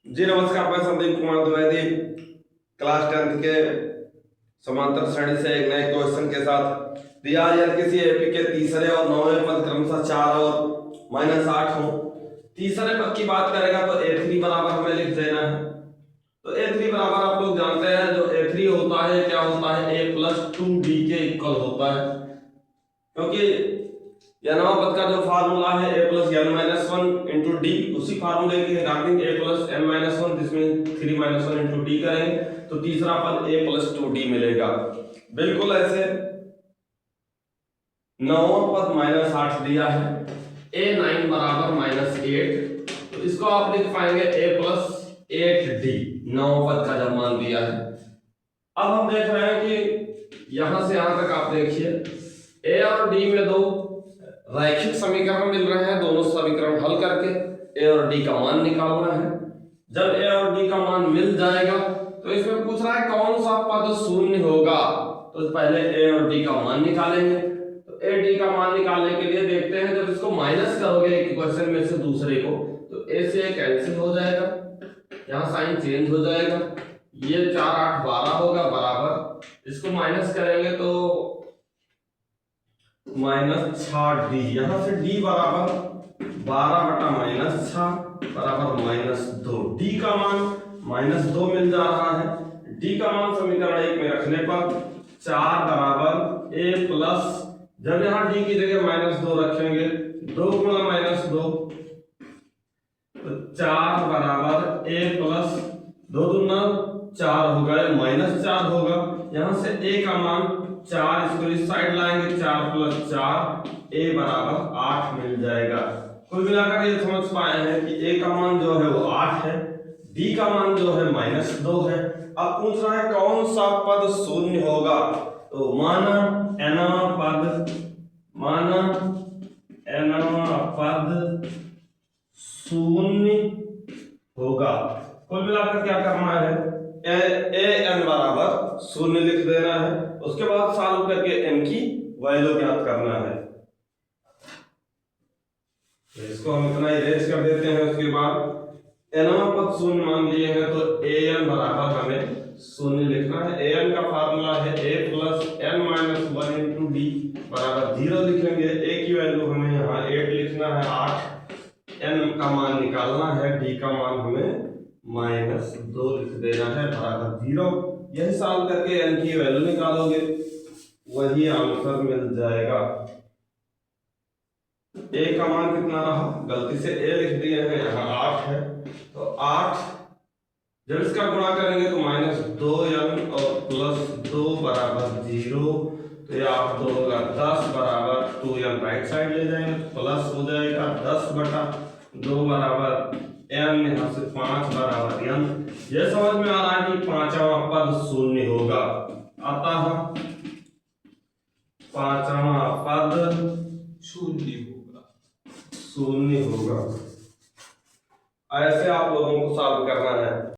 जी नमस्कार, मैं Sandeep Kumar Dwivedi class 10th के समांतर श्रेणी से एक नए क्वेश्चन के साथ दिया यदि किसी एपी के तीसरे और नौवें पद क्रमशः 4 और -8 हो। तीसरे पद की बात करेगा तो a3 बराबर हमें लिख देना है। तो a3 बराबर आप लोग जानते हैं जो a3 होता है क्या होता है a + 2d के इक्वल होता है, क्योंकि नवा पद का जो फार्मूला है a + n - 1 × d, उसी फार्मूले के रिगार्डिंग a + n - 1 जिसमें 3 - 1 × d करेंगे तो तीसरा पद a + 2d मिलेगा। बिल्कुल ऐसे नौवां पद -8 दिया है, a9 बराबर -8, तो इसको आप लिख पाएंगे a + 8d, नौवां पद का जब मान दिया है। अब हम देख रहे हैं कि यहां से यहां तक आप देखिए a और d में दो रैखिक समीकरण मिल रहे हैं, दोनों समीकरण हल करके a और d का मान निकालना है। जब a और d का मान मिल जाएगा तो इसमें पूछ रहा है कौन सा पद शून्य होगा, तो पहले a और d का मान निकालेंगे। तो a d का मान निकालने के लिए देखते हैं, जब इसको माइनस करोगे एक इक्वेशन में से दूसरे को तो a से a कैंसिल हो जाएगा, यहाँ साइन चेंज हो जाएगा, ये 4 8 12 होगा बराबर, इसको माइनस करेंगे तो -6d, यहाँ से d बराबर 12/-6 बराबर -2, d का मान -2 मिल जा रहा है। d का मान समीकरण 1 में रखने पर 4 बराबर a प्लस, जब यहाँ d की जगह -2 रखेंगे 2 × -2 तो 4 बराबर a प्लस 2 दूना 4 होगा, -4 होगा, यहाँ से a का मान 4, इसको इस साइड लाएंगे 4 + 4 a बराबर 8 मिल जाएगा। कुल मिलाकर ये समझ पाए हैं कि a का मान जो है वो 8 है, d का मान जो है -2 है। अब पूछ रहा है कौन सा पद शून्य होगा, तो माना nवां पद शून्य होगा। कुल मिलाकर क्या करना है, an बराबर 0 लिख देना है, उसके बाद सॉल्व करके n की वैल्यू ज्ञात करना है। तो इसको हम इतना इरेज कर देते हैं। उसके बाद nवां पद शून्य मान लिए हैं तो an बराबर हमें 0 लिखना है। an का फार्मूला है a + n - 1 × d बराबर 0 लिखेंगे। a की वैल्यू हमें यहाँ 8 लिखना है, 8, n का मान निकालना है, d का मान हमें -2 लिख देना है बराबर 0। यही सॉल्व करके n की वैल्यू निकालोगे वही आंसर मिल जाएगा। a का मान कितना रहा, गलती से a लिख दिए हैं, यहाँ 8 है, तो 8 जब इसका गुणा करेंगे तो -2n और +2 बराबर 0, तो ये 8 2 होगा 10 बराबर 2n राइट साइड ले जाएंगे तो प्लस हो जाएगा 10/2 बराबर n, यहाँ से 5 बराबर n। ये समझ में आ रहा है कि पांचवा पद शून्य होगा, अतः पांचवा पद शून्य होगा। ऐसे आप लोगों को सॉल्व करना है।